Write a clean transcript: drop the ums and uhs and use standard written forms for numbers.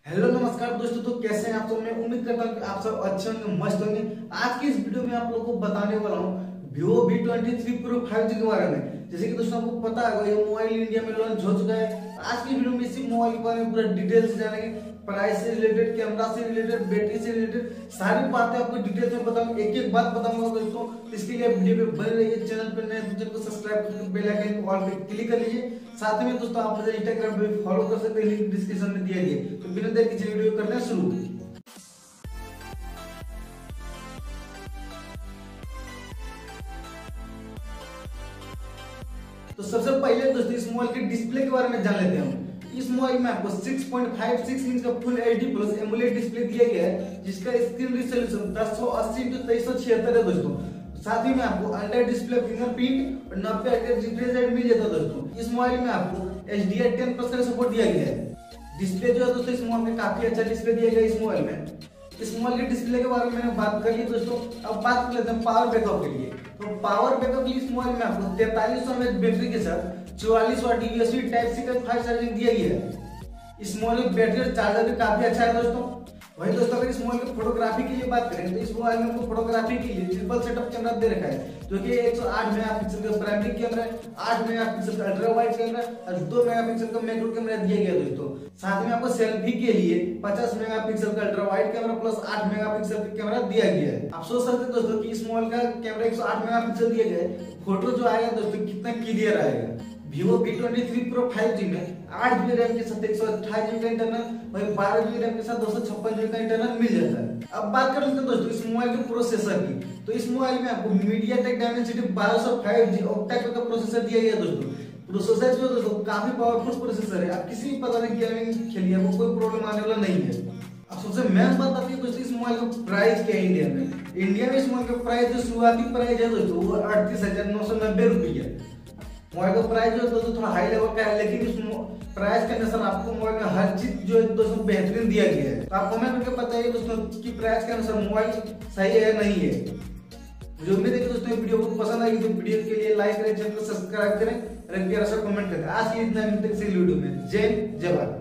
Hello नमस्कार दोस्तों, तो कैसे हैं आप सब। मैं उम्मीद करता हूँ कि आप सब अच्छे होंगे, मस्त होंगे। आज की इस वीडियो में आप लोगों को बताने वाला हूँ Vivo V23 Pro 5G के बारे में। जैसे कि दोस्तों आपको पता है ये मोबाइल इंडिया में लॉन्च हो चुका है। आज की वीडियो में इसी मोबाइल के बारे में पूरा डिटेल से जानेंगे। प्राइस से रिलेटेड, कैमरा से रिलेटेड, बैटरी से रिलेटेड सारी बातें आपको डिटेल में बताऊंगा, एक एक बात बताऊंगा दोस्तों। इसके लिए वीडियो पे बने रहिए। चैनल पे नए तो चैनल को सब्सक्राइब करके बेल आइकन को ऑल पे क्लिक कर लीजिए। साथ में दोस्तों आप मुझे इंस्टाग्राम पे फॉलो कर सकते हैं, लिंक डिस्क्रिप्शन में दिया गया है। तो बिना देर किसी वीडियो करना शुरू। तो सबसे पहले दोस्तों इस मोबाइल के डिस्प्ले के बारे में जान लेते हैं। इस मोबाइल में आपको 6.56 इंच का full HD plus AMOLED display दिया गया है, जिसका स्क्रीन रिजोल्यूशन 1080x2376 है दोस्तों। साथ ही में आपको अंडर डिस्प्ले फिंगरप्रिंट और 90 हर्ट्ज रिफ्रेश रेट मिल जाता है दोस्तों। इस मोबाइल में आपको HDR10+ का सपोर्ट दिया गया है। डिस्प्ले जो है दोस्तों इस मोबाइल में काफी अच्छा डिस्प्ले दिया गया है। इस मोबाइल में इस मोबाइल के डिस्प्ले के बारे में मैंने बात कर ली दोस्तों। अब बात कर लेते हैं पावर बैकअप के लिए। तो पावर बैकअप के लिए इस मोबाइल में आपको 4300 mAh बैटरी के साथ 44 वाट USB Type-C का फास्ट चार्जिंग दिया गया है। इस मोबाइल में बैटरी और चार्जर भी काफी अच्छा है दोस्तों। वही दोस्तों अगर इस मोबाइल की फोटोग्राफी के लिए बात करें तो इस मोबाइल में आपको फोटोग्राफी के लिए ट्रिपल सेटअप कैमरा दे रखा है, जो कि 108 मेगापिक्सल का प्राइमरी कैमरा है, 8 मेगापिक्सल का अल्ट्रा वाइड कैमरा और 2 मेगापिक्सल का मैक्रो कैमरा दिया गया दोस्तों। साथ में आपको सेल्फी के लिए 50 मेगापिक्सल का ultra wide camera plus 8 megapixel का कैमरा दिया गया है। आप सोच सकते हैं दोस्तों कि इस मोबाइल का कैमरा 108 मेगापिक्सल दिया गया है, फोटो जो आएगा दोस्तों कितना क्लियर आएगा। Vivo V23 Pro 5G में 8GB रैम के साथ 128GB का इंटरनल, वही 12GB रैम के साथ 256GB का इंटरनल मिल जाता है। अब बात कर लेते हैं दोस्तों इस मोबाइल के प्रोसेसर की। तो इस मोबाइल में आपको MediaTek Dimensity 1205G ऑक्टा-कोर का प्रोसेसर दिया गया है दोस्तों। प्रोसेसर जो दोस्तों काफी पावरफुल प्रोसेसर है। आप किसी भी प्रकार की गेमिंग खेलिए आपको कोई प्रॉब्लम आने वाला नहीं है। अब सबसे मेन बात आती है दोस्तों इस मोबाइल का प्राइस क्या है इंडिया में। इंडिया में इस मोबाइल का प्राइस जो शुरुआती प्राइस है दोस्तों वो 38,990 रुपये। मोबाइल का प्राइस जो है दोस्तों थोड़ा हाई लेवल का है, लेकिन इस प्राइस के अनुसार आपको मोबाइल में हर चीज जो है दोस्तों बेहतरीन दिया गया है। तो आप कमेंट करके बताइए दोस्तों कि प्राइस के अनुसार मोबाइल सही है या नहीं है। मुझे उम्मीद है कि दोस्तों वीडियो को पसंद आएगी तो वीडियो के लिए लाइक करें, चैनल को सब्सक्राइब करें और एक प्यारा सा कमेंट करें। आज की इतना मिलते हैं वीडियो में। जय जवान।